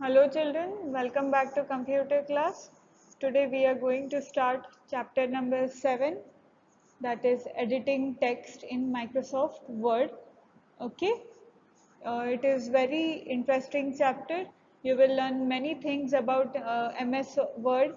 Hello children, welcome back to computer class. Today we are going to start chapter number 7, that is editing text in Microsoft Word. Okay, it is very interesting chapter. You will learn many things about MS Word.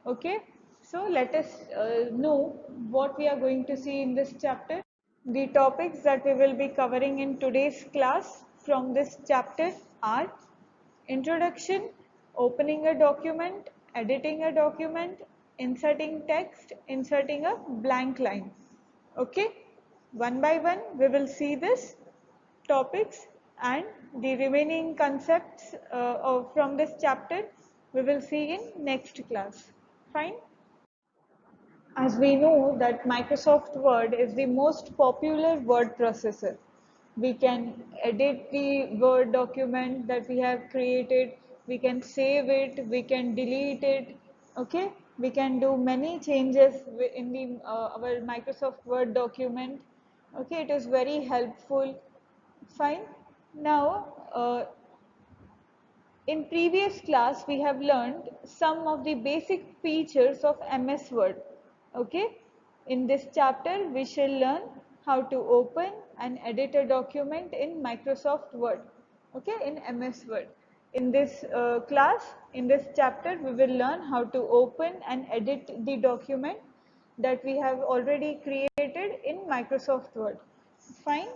Okay, so let us know what we are going to see in this chapter. The topics that we will be covering in today's class from this chapter are introduction, opening a document, editing a document, inserting text, inserting a blank line. Okay, one by one we will see this topics and the remaining concepts from this chapter we will see in next class. Fine. As we know that Microsoft Word is the most popular word processor. We can edit the Word document that we have created, we can save it, we can delete it, okay? We can do many changes in the our Microsoft Word document, okay? It is very helpful. Fine. Now, in previous class, we have learned some of the basic features of MS Word. Okay. In this chapter, we shall learn how to open and edit a document in Microsoft Word. Okay, in MS Word. In this class, in this chapter, we will learn how to open and edit the document that we have already created in Microsoft Word. Fine.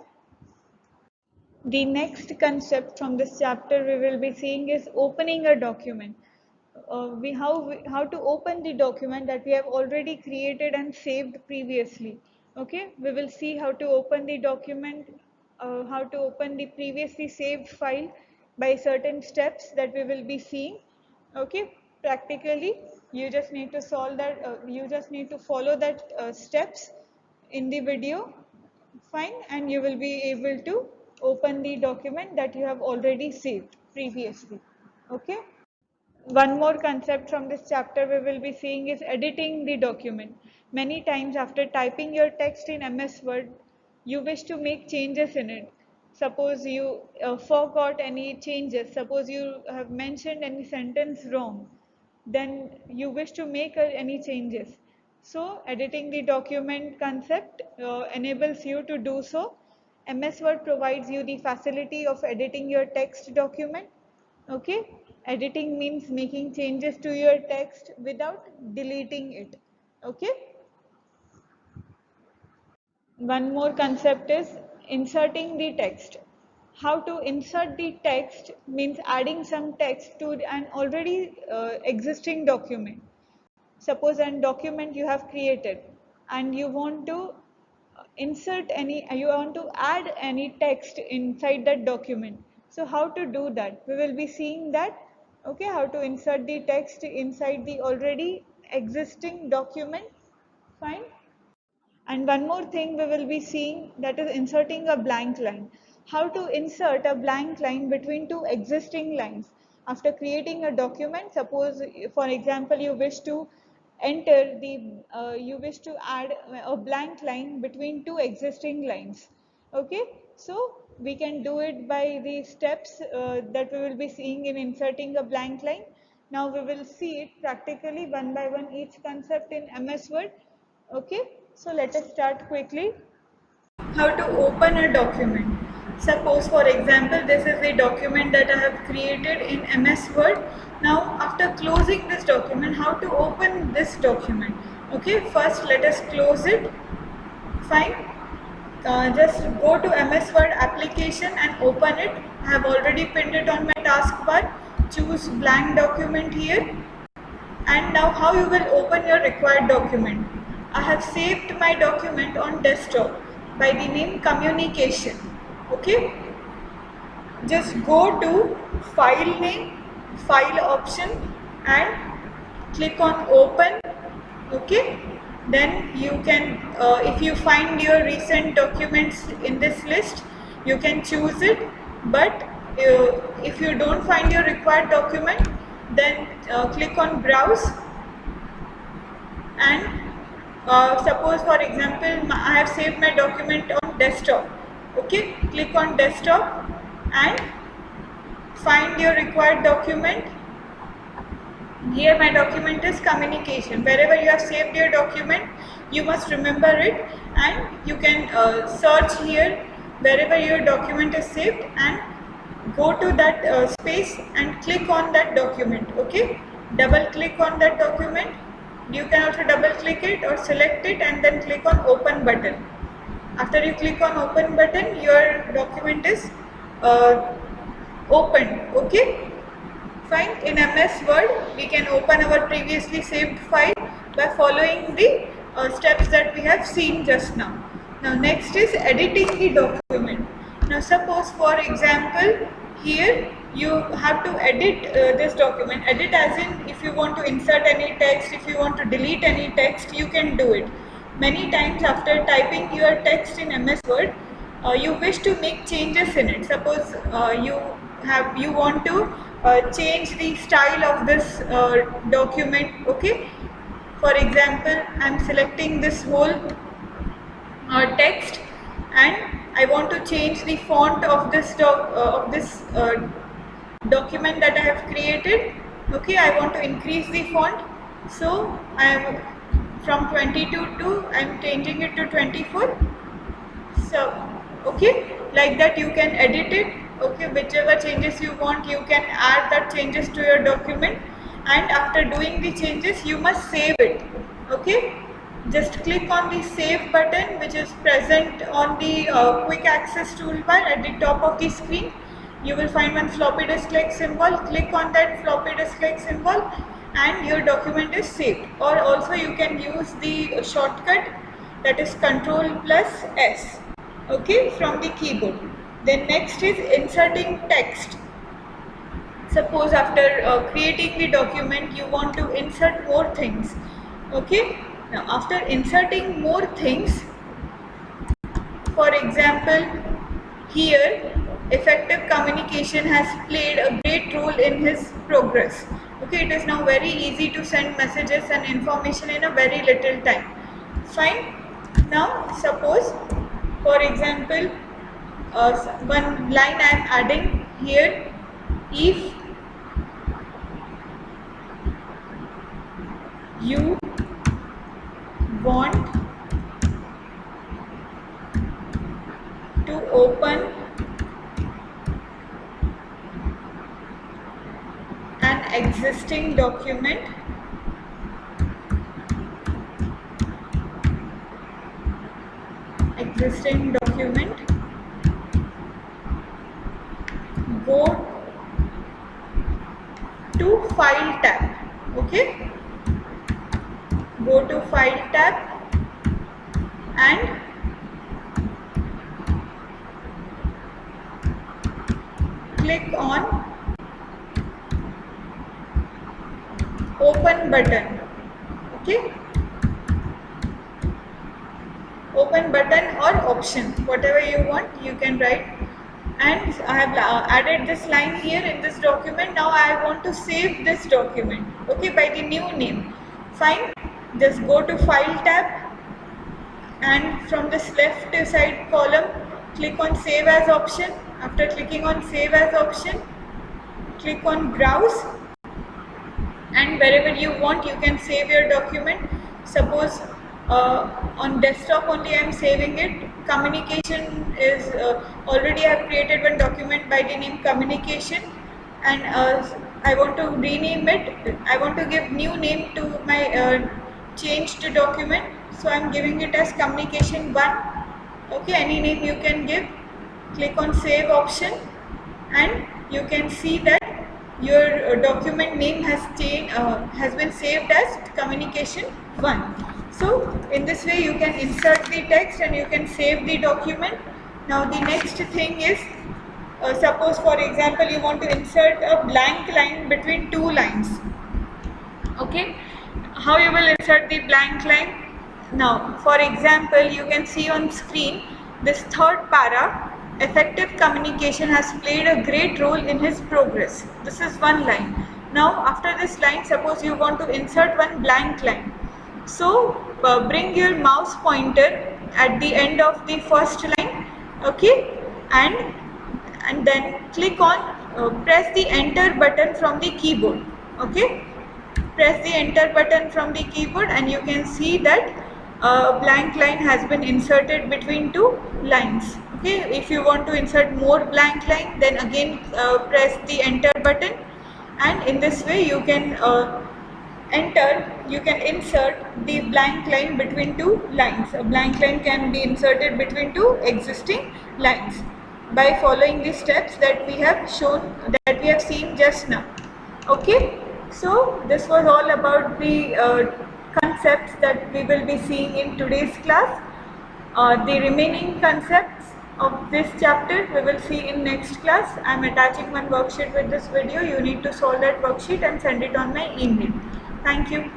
The next concept from this chapter we will be seeing is opening a document. How to open the document that we have already created and saved previously. Okay, we will see how to open the document, how to open the previously saved file by certain steps that we will be seeing. Okay, practically you just need to solve that. You just need to follow that steps in the video. Fine, and you will be able to open the document that you have already saved previously. Okay. One more concept from this chapter we will be seeing is editing the document. Many times after typing your text in MS Word, you wish to make changes in it. Suppose you forgot any changes, suppose you have mentioned any sentence wrong, then you wish to make any changes. So editing the document concept enables you to do so. MS Word provides you the facility of editing your text document. Okay, editing means making changes to your text without deleting it. Okay, one more concept is inserting the text. How to insert the text means adding some text to an already existing document. Suppose a document you have created and you want to you want to add any text inside that document. So how to do that? We will be seeing that. Okay, how to insert the text inside the already existing document. Fine. And one more thing we will be seeing, that is inserting a blank line. How to insert a blank line between two existing lines. After creating a document, suppose for example you wish to you wish to add a blank line between two existing lines. Okay, so we can do it by the steps that we will be seeing in inserting a blank line. Now we will see it practically one by one each concept in MS Word. Okay, so let us start quickly. How to open a document. Suppose for example this is the document that I have created in MS Word. Now after closing this document, how to open this document? Okay, first let us close it. Fine. Just go to MS Word application and open it. I have already pinned it on my taskbar. Choose blank document here. And now how you will open your required document. I have saved my document on desktop by the name communication. Okay, just go to file name, file option and click on open. Okay, then you can if you find your recent documents in this list, you can choose it, but if you don't find your required document, then click on browse and suppose for example I have saved my document on desktop. Okay, click on desktop and find your required document. Here my document is communication. Wherever you have saved your document, you must remember it, and you can search here wherever your document is saved and go to that space and click on that document. Okay, double click on that document. You can also double click it or select it and then click on open button. After you click on open button, your document is opened. Okay, fine. In MS Word, we can open our previously saved file by following the steps that we have seen just now. Now next is editing the document. Now suppose for example, here you have to edit this document. Edit as in if you want to insert any text, if you want to delete any text, you can do it. Many times after typing your text in MS Word, you wish to make changes in it. Suppose you want to change the style of this document. Okay, for example, I am selecting this whole text and I want to change the font of this document that I have created. Okay, I want to increase the font, so I am from 22 to I am changing it to 24. So okay, like that you can edit it. Okay, whichever changes you want, you can add that changes to your document, and after doing the changes you must save it. Okay, just click on the save button which is present on the quick access toolbar at the top of the screen. You will find one floppy disk like symbol. Click on that floppy disk like symbol and your document is saved. Or also you can use the shortcut, that is Ctrl+S, okay, from the keyboard. Then next is inserting text. Suppose after creating the document you want to insert more things. Okay, now after inserting more things, for example, here effective communication has played a great role in his progress. Okay, it is now very easy to send messages and information in a very little time. Fine. Now suppose for example, one line I am adding here: if you want to open an existing document, go to File tab. Okay, go to File tab and click on open button. Okay, open button or option, whatever you want, you can write. And I have added this line here in this document. Now I want to save this document, okay, by the new name. Fine, just go to File tab and from this left side column click on Save As option. After clicking on Save As option, click on Browse, and wherever you want you can save your document. Suppose on desktop only I am saving it. Communication is already I have created one document by the name communication, and I want to rename it. I want to give new name to my changed document, so I am giving it as communication 1. Okay, any name you can give. Click on Save option and you can see that your document name has been saved as communication 1. So in this way you can insert the text and you can save the document. Now the next thing is, suppose for example you want to insert a blank line between two lines. Okay, how you will insert the blank line? Now for example you can see on screen this third para: effective communication has played a great role in his progress. This is one line. Now after this line, suppose you want to insert one blank line. So bring your mouse pointer at the end of the first line, okay, and then click on press the enter button from the keyboard. Okay, press the enter button from the keyboard and you can see that a blank line has been inserted between two lines. Okay, if you want to insert more blank line, then again press the enter button, and in this way you can insert the blank line between two lines. A blank line can be inserted between two existing lines by following the steps that we have seen just now. Okay, so this was all about the concepts that we will be seeing in today's class. The remaining concepts of this chapter we will see in next class. I am attaching one worksheet with this video. You need to solve that worksheet and send it on my email. Thank you.